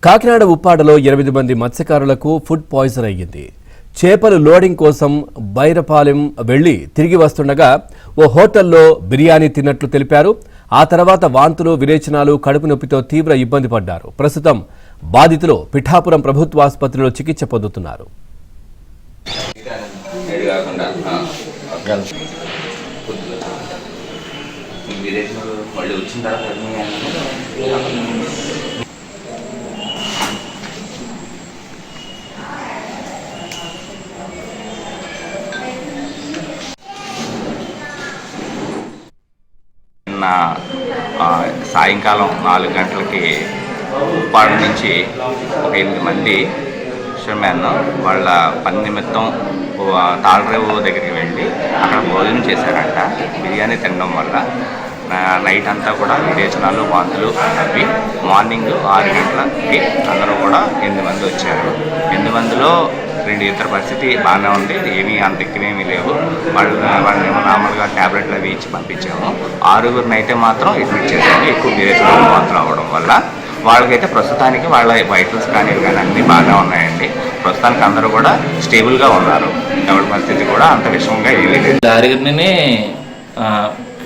కాకినాడ ఉప్పాడలో 8 మంది మత్స్యకారులకు food poison అయ్యింది. చేపలు లోడింగ్ కోసం బైరపాలెం వెళ్లి తిరిగి వస్తుండగా ఓ హోటల్లో బిర్యానీ తిన్నట్లు తెలిపారు. ఆ తర్వాత వాంతులు, విరేచనాలు, కడుపు నొప్పితో తీవ్ర ఇబ్బంది పడ్డారు. ప్రస్తుతం బాధితులు పిఠాపురం ప్రభుత్వ ఆసుపత్రిలో చికిత్స పొందుతున్నారు. సాయంకాలం 4 గంటలకి ఉప్పాడ నుంచి ఒక 8 మంది ఫిషర్మెన్ వాళ్ళ పని నిమిత్తం తాళరేవు దగ్గరికి వెళ్ళి అక్కడ భోజనం చేశారంట. బిర్యానీ తినడం వల్ల నైట్ అంతా కూడా విరేచనాలు, వాంతులు అవి. మార్నింగ్ 6 గంటలకి అందరూ కూడా 8 మంది వచ్చారు. 8 మందిలో 2 ఇతర పరిస్థితి బాగానే ఉంది, ఏమీ అంత ఎక్కువేమీ లేవు. వాళ్ళని నార్మల్గా ట్యాబ్లెట్లు అవి ఇచ్చి పంపించాము. 6గురిని అయితే మాత్రం అడ్మిట్ చేసాము. ఎక్కువ విరేచనాలు, వాంతులు అవ్వడం వల్ల వాళ్ళకైతే ప్రస్తుతానికి వాళ్ళ వైటల్స్ కానీ అన్నీ బాగా ఉన్నాయండి. ప్రస్తుతానికి అందరూ కూడా స్టేబుల్గా ఉన్నారు. ఎవరి పరిస్థితి కూడా అంత విషమంగా ఏమీ లేదు. 6గురిని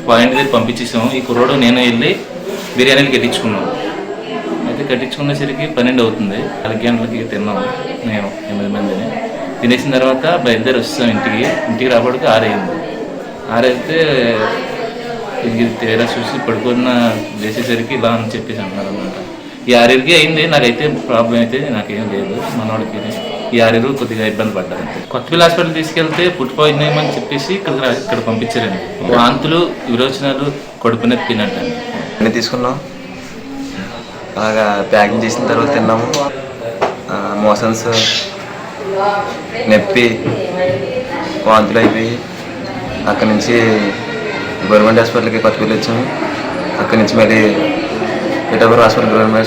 పాయింట్ దగ్గర పంపించేసాము. ఈ కుర్రోడు నేను వెళ్ళి బిర్యానీలు కట్టించుకున్నాం. అయితే కట్టించుకునేసరికి 12 అవుతుంది. 4 గంటలకి తిన్నాము. మేము 8 మందిని తినేసిన తర్వాత బయలుదేరి వస్తాం ఇంటికి రాబడికి 6 అయింది. 6 అయితే ఇది తేడా చూసి పడుకున్న చేసేసరికి ఇలా అని చెప్పేసి అన్నారు అనమాట. ఈ 6కి అయింది. నాకైతే ప్రాబ్లం అయితే నాకేం లేదు. మనవాడికి ఈ 6 కొద్దిగా ఇబ్బంది పడ్డారు. కొత్తపల్లి హాస్పిటల్ తీసుకెళ్తే ఫుడ్ పాయిజన్ అయ్యమని చెప్పేసి ఇక్కడ పంపించారండి. వాంతులు, విరోచనాలు, కడుపు నొప్పి తినట్టండి. అన్నీ తీసుకున్నాం. బాగా ప్యాకింగ్ చేసిన తర్వాత తిన్నాము. మోషన్స్, నొప్పి, వాంతులు అయిపోయి అక్కడి నుంచి గవర్నమెంట్ హాస్పిటల్కి కొత్తపల్లి వచ్చాము. అక్కడి నుంచి మళ్ళీ పిఠాపురం హాస్పిటల్ గవర్నమెంట్